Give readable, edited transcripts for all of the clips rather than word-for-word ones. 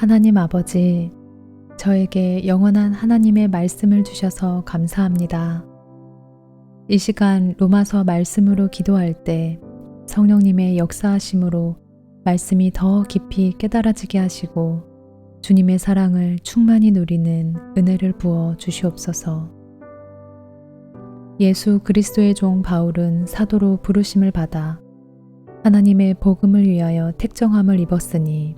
하나님 아버지, 저에게 영원한 하나님의 말씀을 주셔서 감사합니다. 이 시간 로마서 말씀으로 기도할 때 성령님의 역사하심으로 말씀이 더 깊이 깨달아지게 하시고 주님의 사랑을 충만히 누리는 은혜를 부어 주시옵소서. 예수 그리스도의 종 바울은 사도로 부르심을 받아 하나님의 복음을 위하여 택정함을 입었으니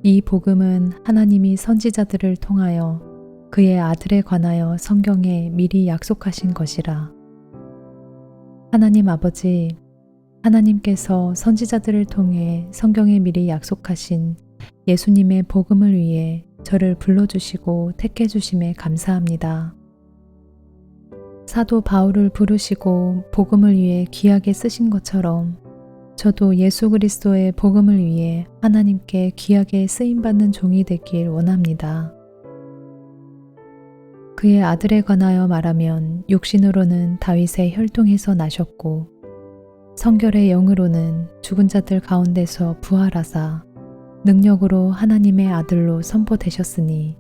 이 복음은 하나님이 선지자들을 통하여 그의 아들에 관하여 성경에 미리 약속하신 것이라. 하나님 아버지, 하나님께서 선지자들을 통해 성경에 미리 약속하신 예수님의 복음을 위해 저를 불러주시고 택해주심에 감사합니다. 사도 바울을 부르시고 복음을 위해 귀하게 쓰신 것처럼 저도 예수 그리스도의 복음을 위해 하나님께 귀하게 쓰임받는 종이 되길 원합니다. 그의 아들에 관하여 말하면 육신으로는 다윗의 혈통에서 나셨고 성결의 영으로는 죽은 자들 가운데서 부활하사 능력으로 하나님의 아들로 선포되셨으니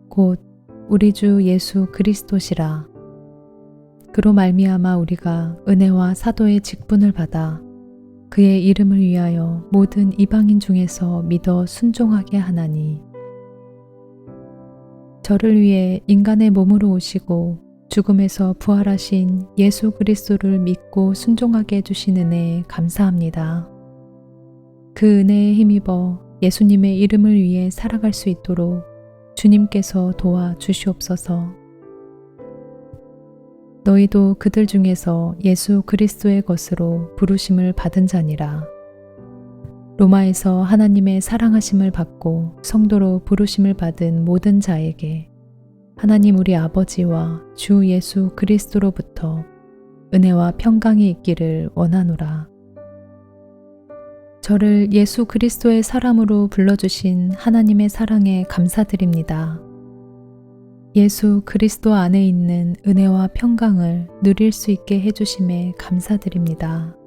곧 우리 주 예수 그리스도시라. 그로 말미암아 우리가 은혜와 사도의 직분을 받아 그의 이름을 위하여 모든 이방인 중에서 믿어 순종하게 하나니, 저를 위해 인간의 몸으로 오시고 죽음에서 부활하신 예수 그리스도를 믿고 순종하게 해주신 은혜에 감사합니다. 그 은혜에 힘입어 예수님의 이름을 위해 살아갈 수 있도록 주님께서 도와 주시옵소서. 너희도 그들 중에서 예수 그리스도의 것으로 부르심을 받은 자니라. 로마에서 하나님의 사랑하심을 받고 성도로 부르심을 받은 모든 자에게 하나님 우리 아버지와 주 예수 그리스도로부터 은혜와 평강이 있기를 원하노라. 저를 예수 그리스도의 사람으로 불러주신 하나님의 사랑에 감사드립니다. 예수 그리스도 안에 있는 은혜와 평강을 누릴 수 있게 해주심에 감사드립니다.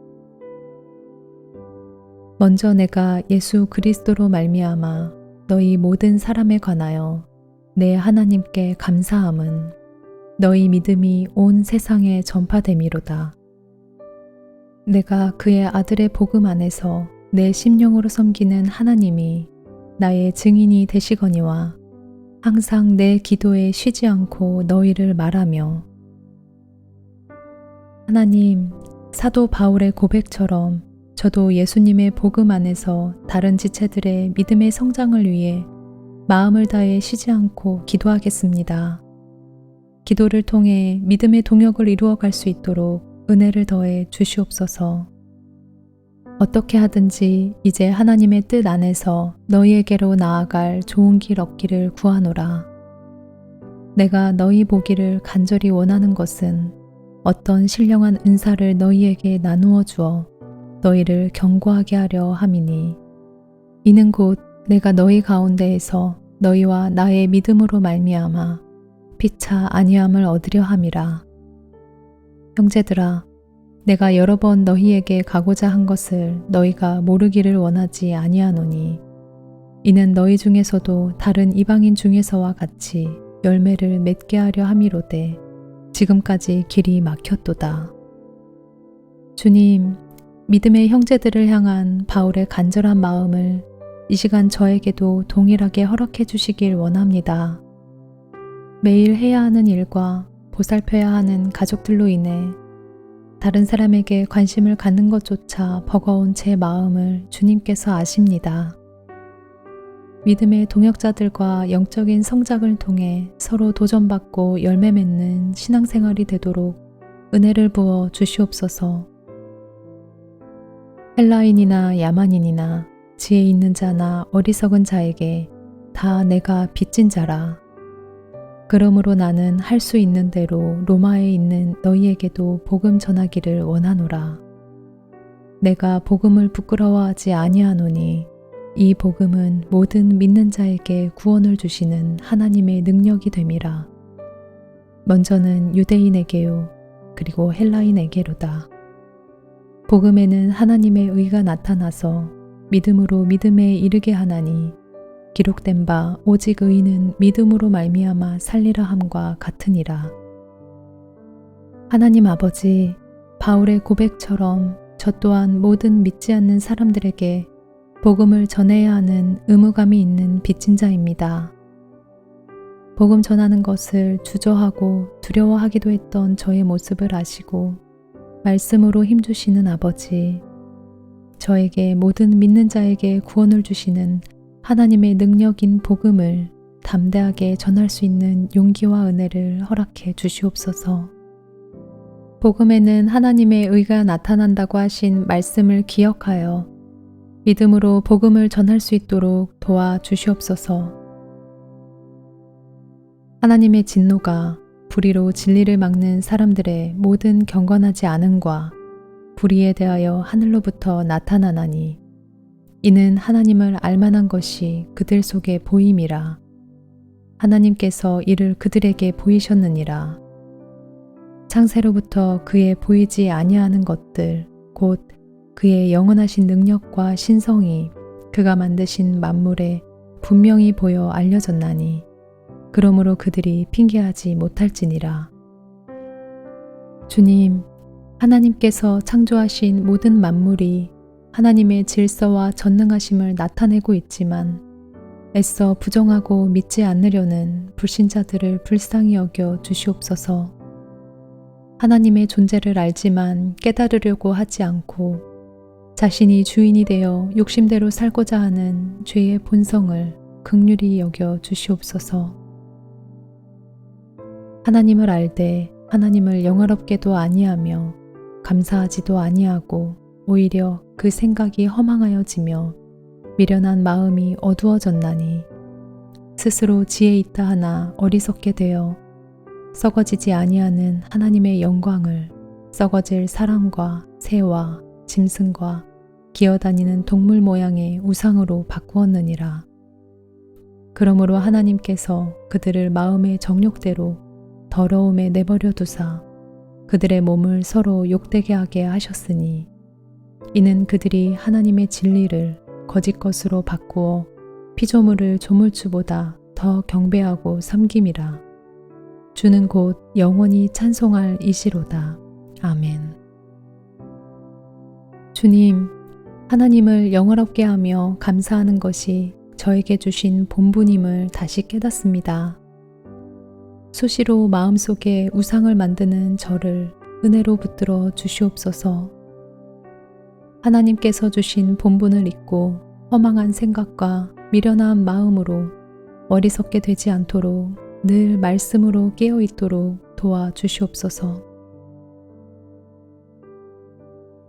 먼저 내가 예수 그리스도로 말미암아 너희 모든 사람에 관하여 내 하나님께 감사함은 너희 믿음이 온 세상에 전파됨이로다. 내가 그의 아들의 복음 안에서 내 심령으로 섬기는 하나님이 나의 증인이 되시거니와 항상 내 기도에 쉬지 않고 너희를 말하며, 하나님, 사도 바울의 고백처럼 저도 예수님의 복음 안에서 다른 지체들의 믿음의 성장을 위해 마음을 다해 쉬지 않고 기도하겠습니다. 기도를 통해 믿음의 동역을 이루어갈 수 있도록 은혜를 더해 주시옵소서. 어떻게 하든지 이제 하나님의 뜻 안에서 너희에게로 나아갈 좋은 길 얻기를 구하노라. 내가 너희 보기를 간절히 원하는 것은 어떤 신령한 은사를 너희에게 나누어 주어 너희를 견고하게 하려 함이니, 이는 곧 내가 너희 가운데에서 너희와 나의 믿음으로 말미암아 피차 아니함을 얻으려 함이라. 형제들아, 내가 여러 번 너희에게 가고자 한 것을 너희가 모르기를 원하지 아니하노니, 이는 너희 중에서도 다른 이방인 중에서와 같이 열매를 맺게 하려 함이로되 지금까지 길이 막혔도다. 주님, 믿음의 형제들을 향한 바울의 간절한 마음을 이 시간 저에게도 동일하게 허락해 주시길 원합니다. 매일 해야 하는 일과 보살펴야 하는 가족들로 인해 다른 사람에게 관심을 갖는 것조차 버거운 제 마음을 주님께서 아십니다. 믿음의 동역자들과 영적인 성장을 통해 서로 도전받고 열매 맺는 신앙생활이 되도록 은혜를 부어 주시옵소서. 헬라인이나 야만인이나 지혜 있는 자나 어리석은 자에게 다 내가 빚진 자라. 그러므로 나는 할 수 있는 대로 로마에 있는 너희에게도 복음 전하기를 원하노라. 내가 복음을 부끄러워하지 아니하노니 이 복음은 모든 믿는 자에게 구원을 주시는 하나님의 능력이 됨이라. 먼저는 유대인에게요, 그리고 헬라인에게로다. 복음에는 하나님의 의가 나타나서 믿음으로 믿음에 이르게 하나니, 기록된 바 오직 의인은 믿음으로 말미암아 살리라 함과 같으니라. 하나님 아버지, 바울의 고백처럼 저 또한 모든 믿지 않는 사람들에게 복음을 전해야 하는 의무감이 있는 빚진 자입니다. 복음 전하는 것을 주저하고 두려워하기도 했던 저의 모습을 아시고 말씀으로 힘주시는 아버지, 저에게 모든 믿는 자에게 구원을 주시는 하나님의 능력인 복음을 담대하게 전할 수 있는 용기와 은혜를 허락해 주시옵소서. 복음에는 하나님의 의가 나타난다고 하신 말씀을 기억하여 믿음으로 복음을 전할 수 있도록 도와 주시옵소서. 하나님의 진노가 불의로 진리를 막는 사람들의 모든 경건하지 않음과 불의에 대하여 하늘로부터 나타나나니 이는 하나님을 알만한 것이 그들 속에 보임이라. 하나님께서 이를 그들에게 보이셨느니라. 창세로부터 그의 보이지 아니하는 것들 곧 그의 영원하신 능력과 신성이 그가 만드신 만물에 분명히 보여 알려졌나니 그러므로 그들이 핑계하지 못할지니라. 주님, 하나님께서 창조하신 모든 만물이 하나님의 질서와 전능하심을 나타내고 있지만 애써 부정하고 믿지 않으려는 불신자들을 불쌍히 여겨 주시옵소서. 하나님의 존재를 알지만 깨달으려고 하지 않고 자신이 주인이 되어 욕심대로 살고자 하는 죄의 본성을 긍휼히 여겨 주시옵소서. 하나님을 알되 하나님을 영화롭게도 아니하며 감사하지도 아니하고 오히려 그 생각이 허망하여지며 미련한 마음이 어두워졌나니 스스로 지혜 있다 하나 어리석게 되어 썩어지지 아니하는 하나님의 영광을 썩어질 사람과 새와 짐승과 기어다니는 동물 모양의 우상으로 바꾸었느니라. 그러므로 하나님께서 그들을 마음의 정욕대로 더러움에 내버려 두사 그들의 몸을 서로 욕되게 하게 하셨으니 이는 그들이 하나님의 진리를 거짓 것으로 바꾸어 피조물을 조물주보다 더 경배하고 섬김이라. 주는 곧 영원히 찬송할 이시로다. 아멘. 주님, 하나님을 영화롭게 하며 감사하는 것이 저에게 주신 본분임을 다시 깨닫습니다. 수시로 마음속에 우상을 만드는 저를 은혜로 붙들어 주시옵소서. 하나님께서 주신 본분을 잊고 허망한 생각과 미련한 마음으로 어리석게 되지 않도록 늘 말씀으로 깨어있도록 도와주시옵소서.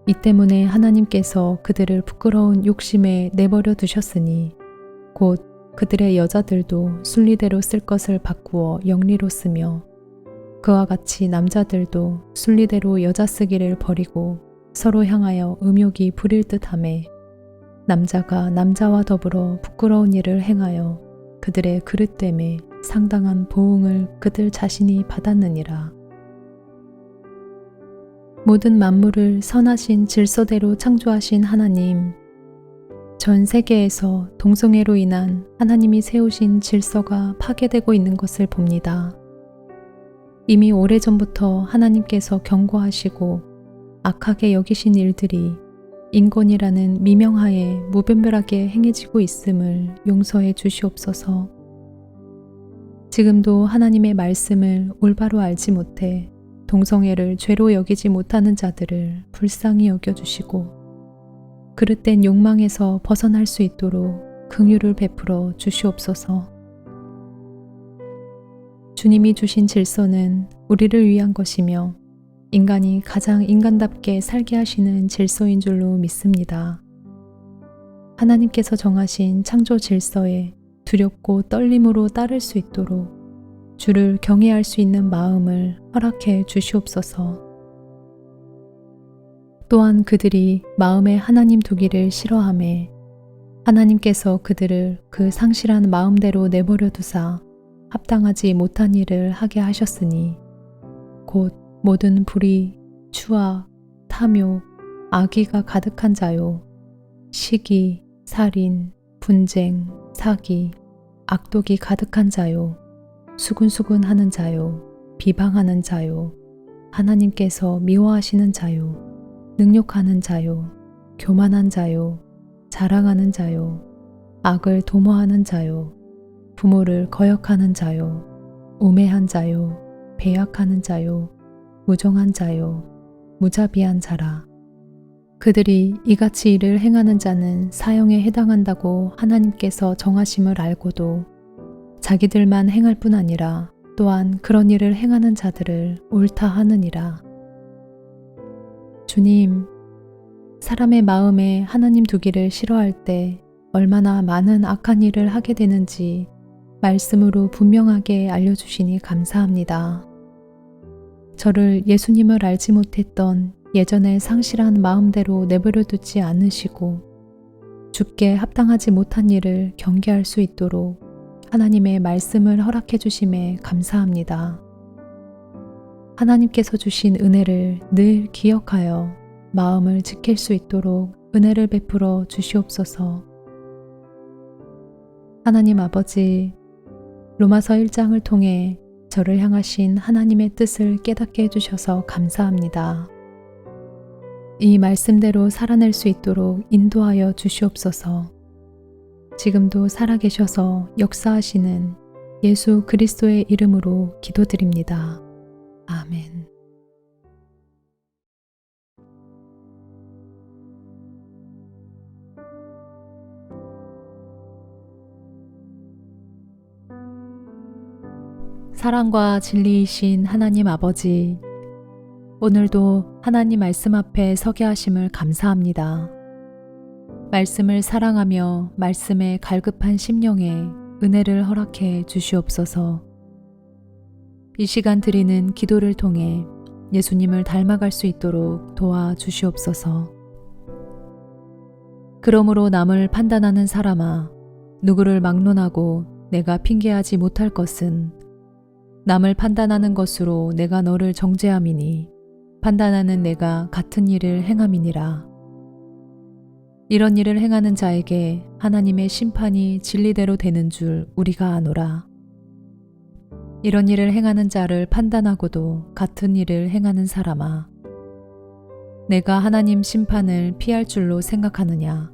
이 때문에 하나님께서 그들을 부끄러운 욕심에 내버려 두셨으니 곧 그들의 여자들도 순리대로 쓸 것을 바꾸어 영리로 쓰며 그와 같이 남자들도 순리대로 여자 쓰기를 버리고 서로 향하여 음욕이 부릴 듯하매 남자가 남자와 더불어 부끄러운 일을 행하여 그들의 그릇됨에 상당한 보응을 그들 자신이 받았느니라. 모든 만물을 선하신 질서대로 창조하신 하나님, 전 세계에서 동성애로 인한 하나님이 세우신 질서가 파괴되고 있는 것을 봅니다. 이미 오래전부터 하나님께서 경고하시고 악하게 여기신 일들이 인권이라는 미명하에 무분별하게 행해지고 있음을 용서해 주시옵소서. 지금도 하나님의 말씀을 올바로 알지 못해 동성애를 죄로 여기지 못하는 자들을 불쌍히 여겨주시고 그릇된 욕망에서 벗어날 수 있도록 긍휼을 베풀어 주시옵소서. 주님이 주신 질서는 우리를 위한 것이며 인간이 가장 인간답게 살게 하시는 질서인 줄로 믿습니다. 하나님께서 정하신 창조 질서에 두렵고 떨림으로 따를 수 있도록 주를 경외할 수 있는 마음을 허락해 주시옵소서. 또한 그들이 마음에 하나님 두기를 싫어하매 하나님께서 그들을 그 상실한 마음대로 내버려 두사 합당하지 못한 일을 하게 하셨으니 곧 모든 불의, 추악, 탐욕, 악의가 가득한 자요 시기, 살인, 분쟁, 사기, 악독이 가득한 자요, 수군수군하는 자요, 비방하는 자요, 하나님께서 미워하시는 자요, 능욕하는 자요, 교만한 자요, 자랑하는 자요, 악을 도모하는 자요, 부모를 거역하는 자요, 우매한 자요, 배약하는 자요, 무정한 자요, 무자비한 자라. 그들이 이같이 일을 행하는 자는 사형에 해당한다고 하나님께서 정하심을 알고도 자기들만 행할 뿐 아니라 또한 그런 일을 행하는 자들을 옳다 하느니라. 주님, 사람의 마음에 하나님 두기를 싫어할 때 얼마나 많은 악한 일을 하게 되는지 말씀으로 분명하게 알려주시니 감사합니다. 저를 예수님을 알지 못했던 예전의 상실한 마음대로 내버려 두지 않으시고 주께 합당하지 못한 일을 경계할 수 있도록 하나님의 말씀을 허락해 주심에 감사합니다. 하나님께서 주신 은혜를 늘 기억하여 마음을 지킬 수 있도록 은혜를 베풀어 주시옵소서. 하나님 아버지, 로마서 1장을 통해 저를 향하신 하나님의 뜻을 깨닫게 해주셔서 감사합니다. 이 말씀대로 살아낼 수 있도록 인도하여 주시옵소서. 지금도 살아계셔서 역사하시는 예수 그리스도의 이름으로 기도드립니다. 아멘. 사랑과 진리이신 하나님 아버지, 오늘도 하나님 말씀 앞에 서게 하심을 감사합니다. 말씀을 사랑하며 말씀에 갈급한 심령에 은혜를 허락해 주시옵소서. 이 시간 드리는 기도를 통해 예수님을 닮아갈 수 있도록 도와주시옵소서. 그러므로 남을 판단하는 사람아, 누구를 막론하고 내가 핑계하지 못할 것은 남을 판단하는 것으로 내가 너를 정죄함이니 판단하는 내가 같은 일을 행함이니라. 이런 일을 행하는 자에게 하나님의 심판이 진리대로 되는 줄 우리가 아노라. 이런 일을 행하는 자를 판단하고도 같은 일을 행하는 사람아, 내가 하나님 심판을 피할 줄로 생각하느냐.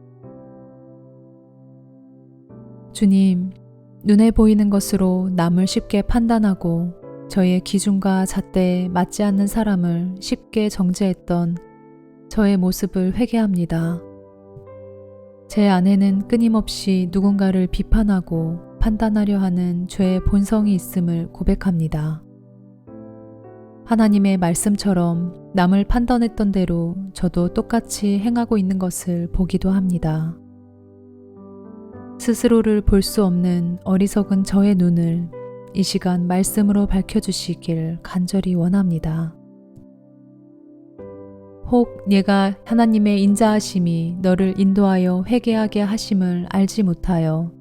주님, 눈에 보이는 것으로 남을 쉽게 판단하고 저의 기준과 잣대에 맞지 않는 사람을 쉽게 정죄했던 저의 모습을 회개합니다. 제 안에는 끊임없이 누군가를 비판하고 판단하려 하는 죄의 본성이 있음을 고백합니다. 하나님의 말씀처럼 남을 판단했던 대로 저도 똑같이 행하고 있는 것을 보기도 합니다. 스스로를 볼 수 없는 어리석은 저의 눈을 이 시간 말씀으로 밝혀주시길 간절히 원합니다. 혹 내가 하나님의 인자하심이 너를 인도하여 회개하게 하심을 알지 못하여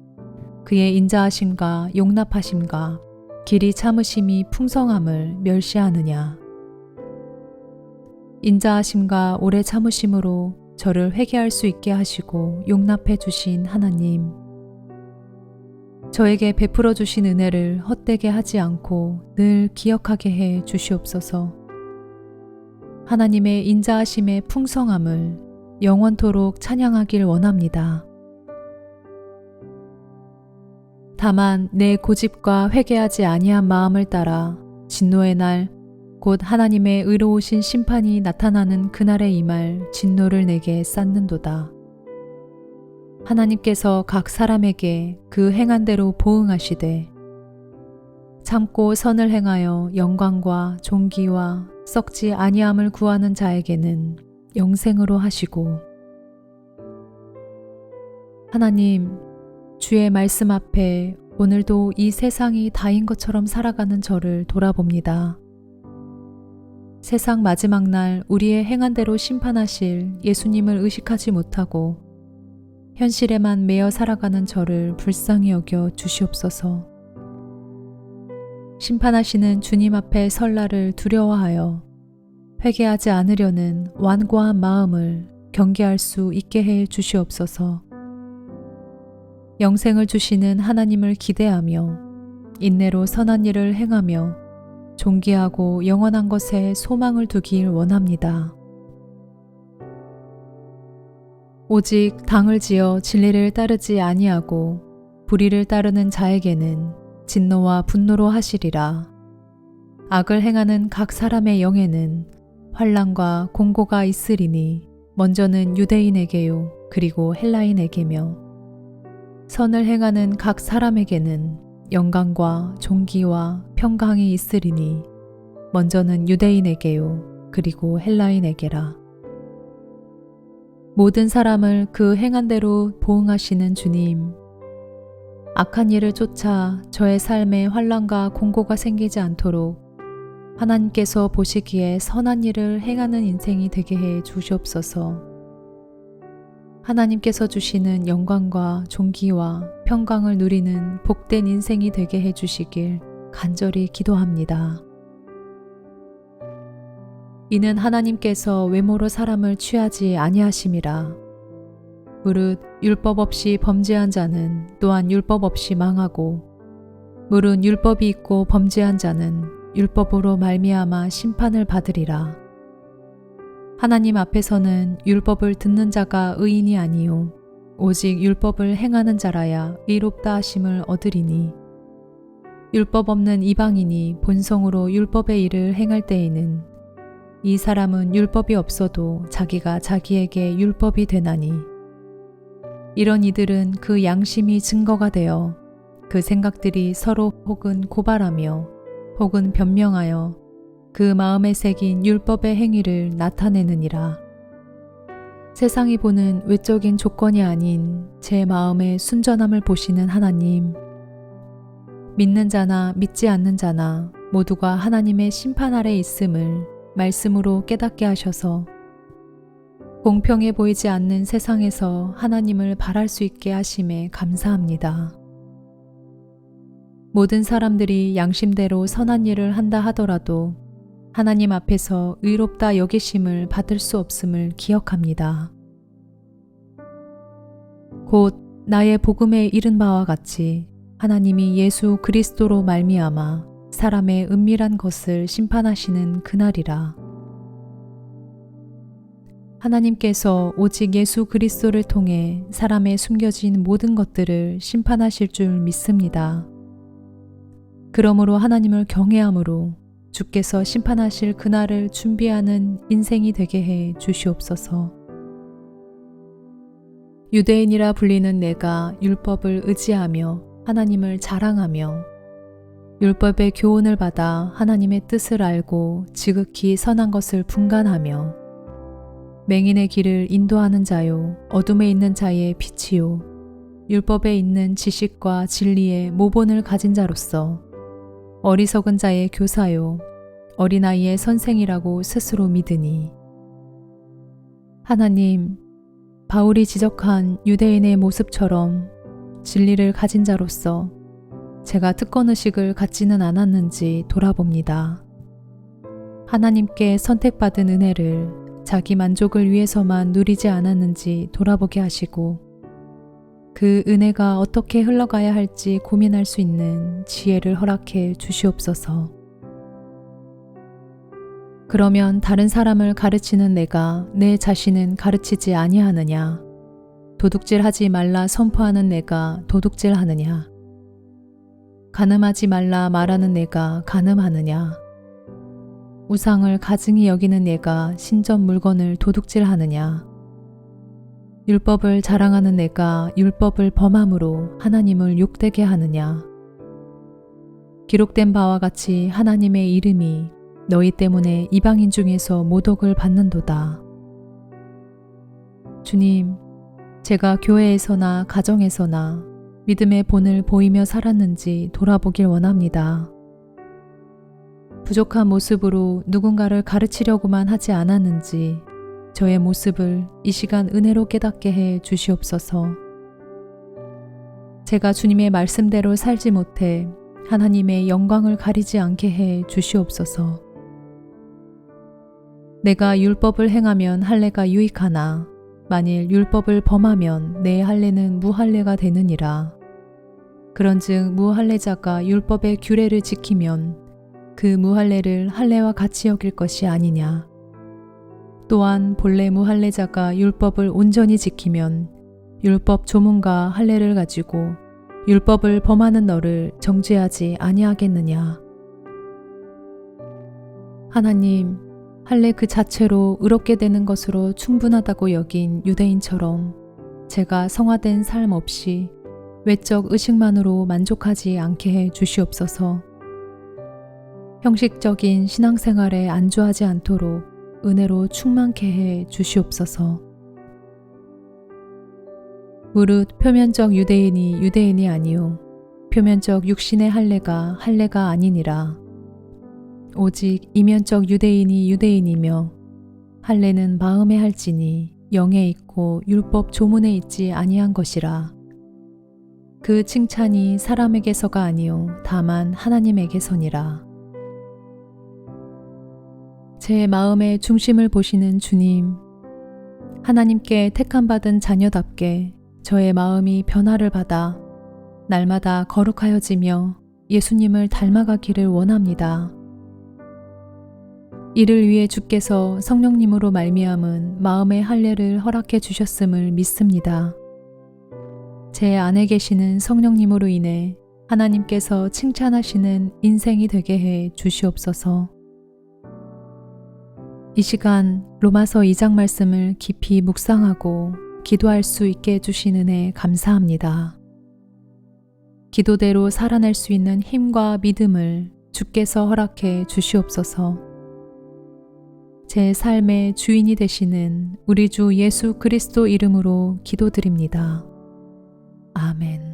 그의 인자하심과 용납하심과 길이 참으심이 풍성함을 멸시하느냐. 인자하심과 오래 참으심으로 저를 회개할 수 있게 하시고 용납해 주신 하나님, 저에게 베풀어 주신 은혜를 헛되게 하지 않고 늘 기억하게 해 주시옵소서. 하나님의 인자하심의 풍성함을 영원토록 찬양하길 원합니다. 다만 내 고집과 회개하지 아니한 마음을 따라 진노의 날, 곧 하나님의 의로우신 심판이 나타나는 그날에 임할 진노를 내게 쌓는도다. 하나님께서 각 사람에게 그 행한 대로 보응하시되 참고 선을 행하여 영광과 존귀와 썩지 아니함을 구하는 자에게는 영생으로 하시고, 하나님, 주의 말씀 앞에 오늘도 이 세상이 다인 것처럼 살아가는 저를 돌아봅니다. 세상 마지막 날 우리의 행한 대로 심판하실 예수님을 의식하지 못하고 현실에만 매여 살아가는 저를 불쌍히 여겨 주시옵소서. 심판하시는 주님 앞에 설 날을 두려워하여 회개하지 않으려는 완고한 마음을 경계할 수 있게 해 주시옵소서. 영생을 주시는 하나님을 기대하며 인내로 선한 일을 행하며 존귀하고 영원한 것에 소망을 두길 원합니다. 오직 당을 지어 진리를 따르지 아니하고 불의를 따르는 자에게는 진노와 분노로 하시리라. 악을 행하는 각 사람의 영에는 환난과 공고가 있으리니 먼저는 유대인에게요 그리고 헬라인에게며 선을 행하는 각 사람에게는 영광과 존귀와 평강이 있으리니 먼저는 유대인에게요 그리고 헬라인에게라. 모든 사람을 그 행한 대로 보응하시는 주님, 악한 일을 쫓아 저의 삶에 환난과 공고가 생기지 않도록 하나님께서 보시기에 선한 일을 행하는 인생이 되게 해 주시옵소서. 하나님께서 주시는 영광과 존귀와 평강을 누리는 복된 인생이 되게 해 주시길 간절히 기도합니다. 이는 하나님께서 외모로 사람을 취하지 아니하심이라. 무릇 율법 없이 범죄한 자는 또한 율법 없이 망하고 무릇 율법이 있고 범죄한 자는 율법으로 말미암아 심판을 받으리라. 하나님 앞에서는 율법을 듣는 자가 의인이 아니요 오직 율법을 행하는 자라야 의롭다 하심을 얻으리니 율법 없는 이방인이 본성으로 율법의 일을 행할 때에는 이 사람은 율법이 없어도 자기가 자기에게 율법이 되나니 이런 이들은 그 양심이 증거가 되어 그 생각들이 서로 혹은 고발하며 혹은 변명하여 그 마음에 새긴 율법의 행위를 나타내느니라. 세상이 보는 외적인 조건이 아닌 제 마음의 순전함을 보시는 하나님, 믿는 자나 믿지 않는 자나 모두가 하나님의 심판 아래 있음을 말씀으로 깨닫게 하셔서 공평해 보이지 않는 세상에서 하나님을 바랄 수 있게 하심에 감사합니다. 모든 사람들이 양심대로 선한 일을 한다 하더라도 하나님 앞에서 의롭다 여기심을 받을 수 없음을 기억합니다. 곧 나의 복음에 이른 바와 같이 하나님이 예수 그리스도로 말미암아 사람의 은밀한 것을 심판하시는 그날이라. 하나님께서 오직 예수 그리스도를 통해 사람의 숨겨진 모든 것들을 심판하실 줄 믿습니다. 그러므로 하나님을 경외함으로 주께서 심판하실 그날을 준비하는 인생이 되게 해 주시옵소서. 유대인이라 불리는 내가 율법을 의지하며 하나님을 자랑하며 율법의 교훈을 받아 하나님의 뜻을 알고 지극히 선한 것을 분간하며 맹인의 길을 인도하는 자요 어둠에 있는 자의 빛이요 율법에 있는 지식과 진리의 모본을 가진 자로서 어리석은 자의 교사요 어린아이의 선생이라고 스스로 믿으니 하나님, 바울이 지적한 유대인의 모습처럼 진리를 가진 자로서 제가 특권의식을 갖지는 않았는지 돌아봅니다. 하나님께 선택받은 은혜를 자기 만족을 위해서만 누리지 않았는지 돌아보게 하시고 그 은혜가 어떻게 흘러가야 할지 고민할 수 있는 지혜를 허락해 주시옵소서. 그러면 다른 사람을 가르치는 내가 내 자신은 가르치지 아니하느냐? 도둑질하지 말라 선포하는 내가 도둑질하느냐? 간음하지 말라 말하는 내가 간음하느냐? 우상을 가증히 여기는 내가 신전 물건을 도둑질하느냐? 율법을 자랑하는 내가 율법을 범함으로 하나님을 욕되게 하느냐? 기록된 바와 같이 하나님의 이름이 너희 때문에 이방인 중에서 모독을 받는도다. 주님, 제가 교회에서나 가정에서나 믿음의 본을 보이며 살았는지 돌아보길 원합니다. 부족한 모습으로 누군가를 가르치려고만 하지 않았는지 저의 모습을 이 시간 은혜로 깨닫게 해 주시옵소서. 제가 주님의 말씀대로 살지 못해 하나님의 영광을 가리지 않게 해 주시옵소서. 내가 율법을 행하면 할례가 유익하나 만일 율법을 범하면 내 할례는 무할례가 되느니라. 그런즉 무할례자가 율법의 규례를 지키면 그 무할례를 할례와 같이 여길 것이 아니냐. 또한 본래 무할례자가 율법을 온전히 지키면 율법 조문과 할례를 가지고 율법을 범하는 너를 정죄하지 아니하겠느냐. 하나님, 할례 그 자체로 의롭게 되는 것으로 충분하다고 여긴 유대인처럼 제가 성화된 삶 없이 외적 의식만으로 만족하지 않게 해 주시옵소서. 형식적인 신앙생활에 안주하지 않도록 은혜로 충만케 해 주시옵소서. 무릇 표면적 유대인이 유대인이 아니요 표면적 육신의 할례가 할례가 아니니라. 오직 이면적 유대인이 유대인이며 할례는 마음에 할지니 영에 있고 율법 조문에 있지 아니한 것이라. 그 칭찬이 사람에게서가 아니요 다만 하나님에게서니라. 제 마음의 중심을 보시는 주님, 하나님께 택함받은 자녀답게 저의 마음이 변화를 받아 날마다 거룩하여지며 예수님을 닮아가기를 원합니다. 이를 위해 주께서 성령님으로 말미암은 마음의 할례를 허락해 주셨음을 믿습니다. 제 안에 계시는 성령님으로 인해 하나님께서 칭찬하시는 인생이 되게 해 주시옵소서. 이 시간 로마서 2장 말씀을 깊이 묵상하고 기도할 수 있게 해주신 은혜 감사합니다. 기도대로 살아낼 수 있는 힘과 믿음을 주께서 허락해 주시옵소서. 제 삶의 주인이 되시는 우리 주 예수 그리스도 이름으로 기도드립니다. 아멘.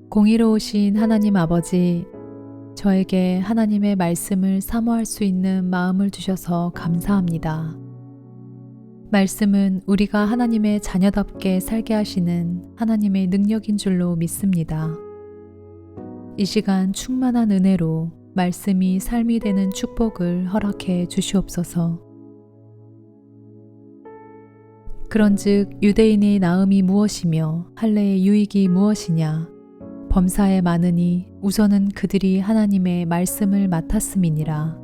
공의로우신 하나님 아버지, 저에게 하나님의 말씀을 사모할 수 있는 마음을 주셔서 감사합니다. 말씀은 우리가 하나님의 자녀답게 살게 하시는 하나님의 능력인 줄로 믿습니다. 이 시간 충만한 은혜로 말씀이 삶이 되는 축복을 허락해 주시옵소서. 그런즉 유대인의 나음이 무엇이며 할례의 유익이 무엇이냐? 범사에 많으니 우선은 그들이 하나님의 말씀을 맡았음이니라.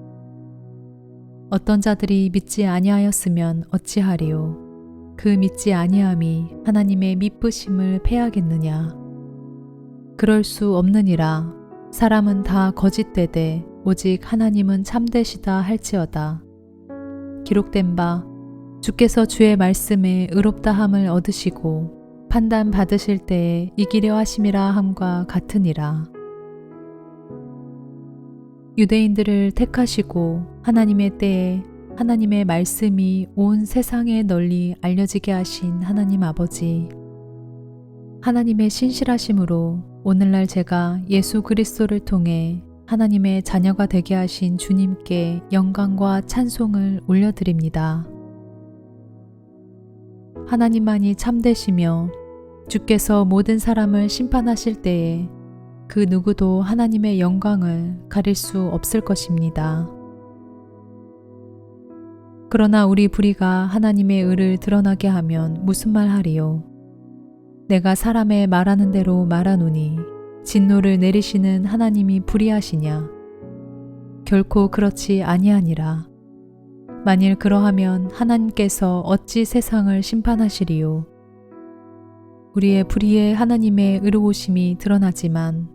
어떤 자들이 믿지 아니하였으면 어찌하리요? 그 믿지 아니함이 하나님의 미쁘심을 패하겠느냐? 그럴 수 없느니라. 사람은 다 거짓되되 오직 하나님은 참되시다 할지어다. 기록된 바 주께서 주의 말씀에 의롭다함을 얻으시고 판단 받으실 때에 이기려 하심이라 함과 같으니라. 유대인들을 택하시고 하나님의 때에 하나님의 말씀이 온 세상에 널리 알려지게 하신 하나님 아버지, 하나님의 신실하심으로 오늘날 제가 예수 그리스도를 통해 하나님의 자녀가 되게 하신 주님께 영광과 찬송을 올려드립니다. 하나님만이 참되시며 주께서 모든 사람을 심판하실 때에 그 누구도 하나님의 영광을 가릴 수 없을 것입니다. 그러나 우리 불의가 하나님의 의를 드러나게 하면 무슨 말 하리요? 내가 사람의 말하는 대로 말하노니 진노를 내리시는 하나님이 불의하시냐? 결코 그렇지 아니하니라. 만일 그러하면 하나님께서 어찌 세상을 심판하시리요? 우리의 불의에 하나님의 의로우심이 드러나지만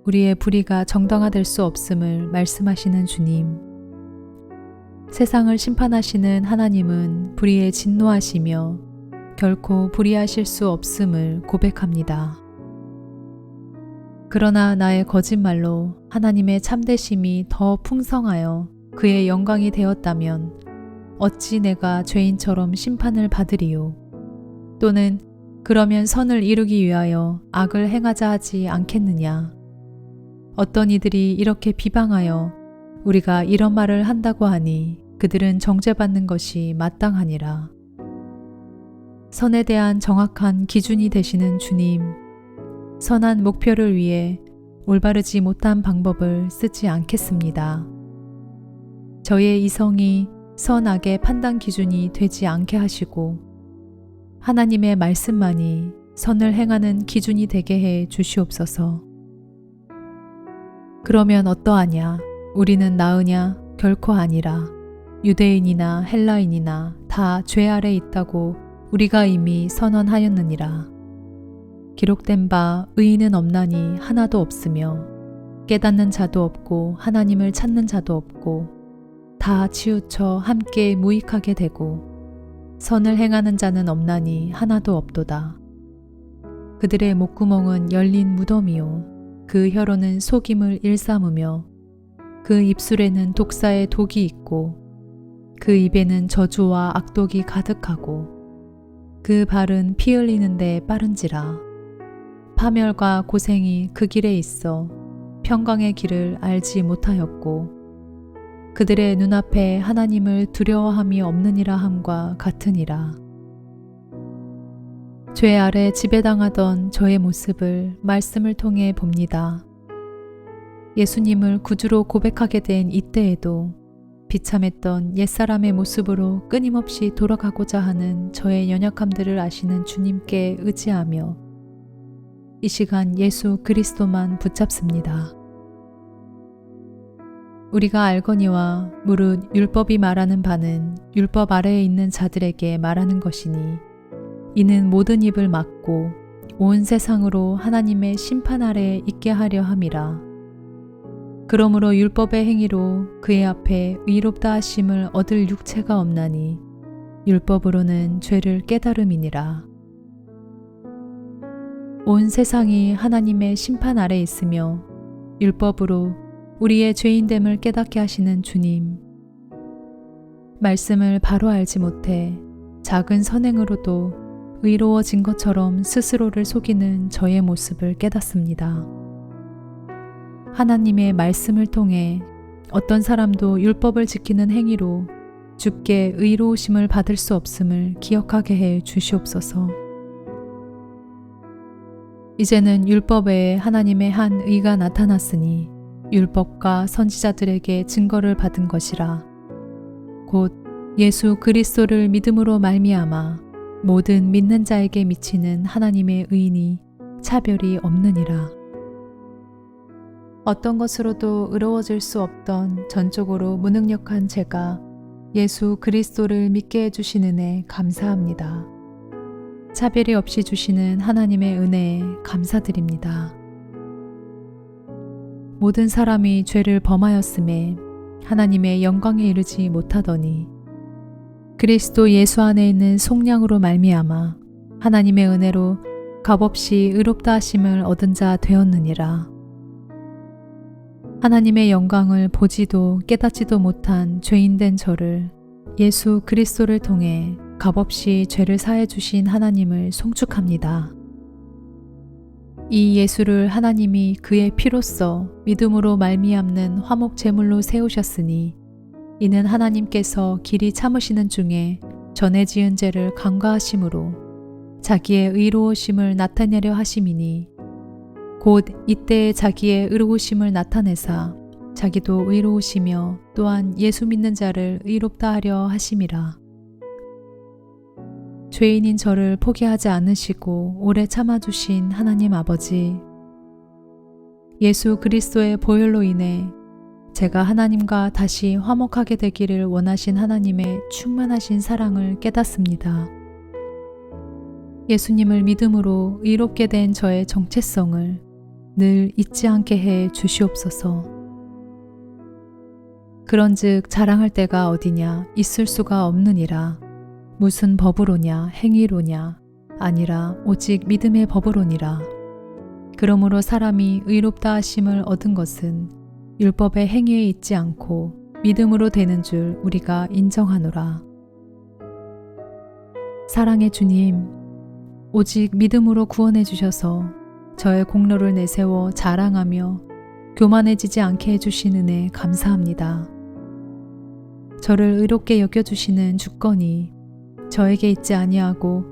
우리의 불의가 정당화될 수 없음을 말씀하시는 주님. 세상을 심판하시는 하나님은 불의에 진노하시며 결코 불의하실 수 없음을 고백합니다. 그러나 나의 거짓말로 하나님의 참되심이 더 풍성하여 그의 영광이 되었다면 어찌 내가 죄인처럼 심판을 받으리요? 또는 그러면 선을 이루기 위하여 악을 행하자 하지 않겠느냐? 어떤 이들이 이렇게 비방하여 우리가 이런 말을 한다고 하니 그들은 정죄받는 것이 마땅하니라. 선에 대한 정확한 기준이 되시는 주님, 선한 목표를 위해 올바르지 못한 방법을 쓰지 않겠습니다. 저의 이성이 선악의 판단 기준이 되지 않게 하시고 하나님의 말씀만이 선을 행하는 기준이 되게 해 주시옵소서. 그러면 어떠하냐? 우리는 나으냐? 결코 아니라 유대인이나 헬라인이나 다 죄 아래 있다고 우리가 이미 선언하였느니라. 기록된 바 의인은 없나니 하나도 없으며 깨닫는 자도 없고 하나님을 찾는 자도 없고 다 치우쳐 함께 무익하게 되고 선을 행하는 자는 없나니 하나도 없도다. 그들의 목구멍은 열린 무덤이요 그 혀로는 속임을 일삼으며 그 입술에는 독사의 독이 있고 그 입에는 저주와 악독이 가득하고 그 발은 피 흘리는데 빠른지라. 파멸과 고생이 그 길에 있어 평강의 길을 알지 못하였고 그들의 눈앞에 하나님을 두려워함이 없느니라 함과 같으니라. 죄 아래 지배당하던 저의 모습을 말씀을 통해 봅니다. 예수님을 구주로 고백하게 된 이때에도 비참했던 옛사람의 모습으로 끊임없이 돌아가고자 하는 저의 연약함들을 아시는 주님께 의지하며 이 시간 예수 그리스도만 붙잡습니다. 우리가 알거니와 무릇 율법이 말하는 바는 율법 아래에 있는 자들에게 말하는 것이니 이는 모든 입을 막고 온 세상으로 하나님의 심판 아래에 있게 하려 함이라. 그러므로 율법의 행위로 그의 앞에 의롭다 하심을 얻을 육체가 없나니 율법으로는 죄를 깨달음이니라. 온 세상이 하나님의 심판 아래 있으며 율법으로 우리의 죄인됨을 깨닫게 하시는 주님. 말씀을 바로 알지 못해 작은 선행으로도 의로워진 것처럼 스스로를 속이는 저의 모습을 깨닫습니다. 하나님의 말씀을 통해 어떤 사람도 율법을 지키는 행위로 주께 의로우심을 받을 수 없음을 기억하게 해 주시옵소서. 이제는 율법 외에 하나님의 한 의가 나타났으니 율법과 선지자들에게 증거를 받은 것이라. 곧 예수 그리스도를 믿음으로 말미암아 모든 믿는 자에게 미치는 하나님의 의인이 차별이 없느니라. 어떤 것으로도 의로워질 수 없던 전적으로 무능력한 제가 예수 그리스도를 믿게 해주신 은혜 감사합니다. 차별이 없이 주시는 하나님의 은혜에 감사드립니다. 모든 사람이 죄를 범하였음에 하나님의 영광에 이르지 못하더니 그리스도 예수 안에 있는 속량으로 말미암아 하나님의 은혜로 값없이 의롭다 하심을 얻은 자 되었느니라. 하나님의 영광을 보지도 깨닫지도 못한 죄인된 저를 예수 그리스도를 통해 값없이 죄를 사해 주신 하나님을 송축합니다. 이 예수를 하나님이 그의 피로써 믿음으로 말미암는 화목 제물로 세우셨으니 이는 하나님께서 길이 참으시는 중에 전에 지은 죄를 간과하심으로 자기의 의로우심을 나타내려 하심이니 곧 이때에 자기의 의로우심을 나타내사 자기도 의로우시며 또한 예수 믿는 자를 의롭다 하려 하심이라. 죄인인 저를 포기하지 않으시고 오래 참아주신 하나님 아버지, 예수 그리스도의 보혈로 인해 제가 하나님과 다시 화목하게 되기를 원하신 하나님의 충만하신 사랑을 깨닫습니다. 예수님을 믿음으로 의롭게 된 저의 정체성을 늘 잊지 않게 해 주시옵소서. 그런즉 자랑할 때가 어디냐 있을 수가 없느니라. 무슨 법으로냐 행위로냐 아니라 오직 믿음의 법으로니라. 그러므로 사람이 의롭다 하심을 얻은 것은 율법의 행위에 있지 않고 믿음으로 되는 줄 우리가 인정하노라. 사랑의 주님, 오직 믿음으로 구원해 주셔서 저의 공로를 내세워 자랑하며 교만해지지 않게 해주신 은혜 감사합니다. 저를 의롭게 여겨주시는 주권이 저에게 있지 아니하고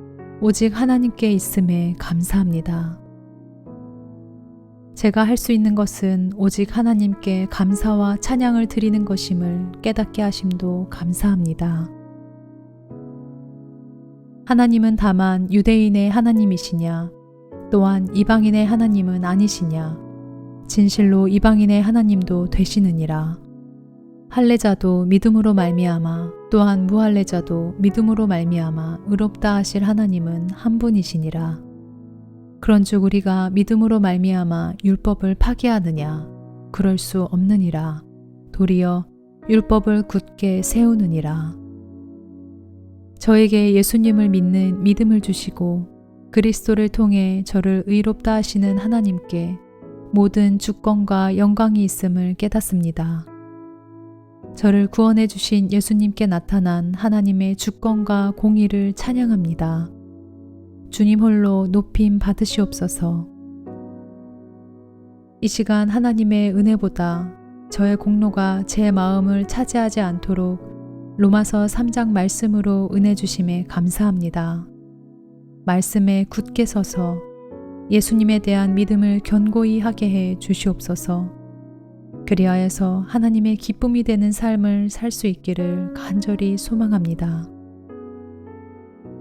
오직 하나님께 있음에 감사합니다. 제가 할 수 있는 것은 오직 하나님께 감사와 찬양을 드리는 것임을 깨닫게 하심도 감사합니다. 하나님은 다만 유대인의 하나님이시냐? 또한 이방인의 하나님은 아니시냐? 진실로 이방인의 하나님도 되시느니라. 할례자도 믿음으로 말미암아 또한 무할례자도 믿음으로 말미암아 의롭다 하실 하나님은 한 분이시니라. 그런즉 우리가 믿음으로 말미암아 율법을 파기하느냐? 그럴 수 없느니라. 도리어 율법을 굳게 세우느니라. 저에게 예수님을 믿는 믿음을 주시고 그리스도를 통해 저를 의롭다 하시는 하나님께 모든 주권과 영광이 있음을 깨닫습니다. 저를 구원해 주신 예수님께 나타난 하나님의 주권과 공의를 찬양합니다. 주님 홀로 높임 받으시옵소서. 이 시간 하나님의 은혜보다 저의 공로가 제 마음을 차지하지 않도록 로마서 3장 말씀으로 은혜 주심에 감사합니다. 말씀에 굳게 서서 예수님에 대한 믿음을 견고히 하게 해 주시옵소서. 그리하여서 하나님의 기쁨이 되는 삶을 살 수 있기를 간절히 소망합니다.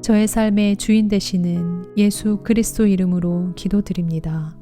저의 삶의 주인 되시는 예수 그리스도 이름으로 기도드립니다.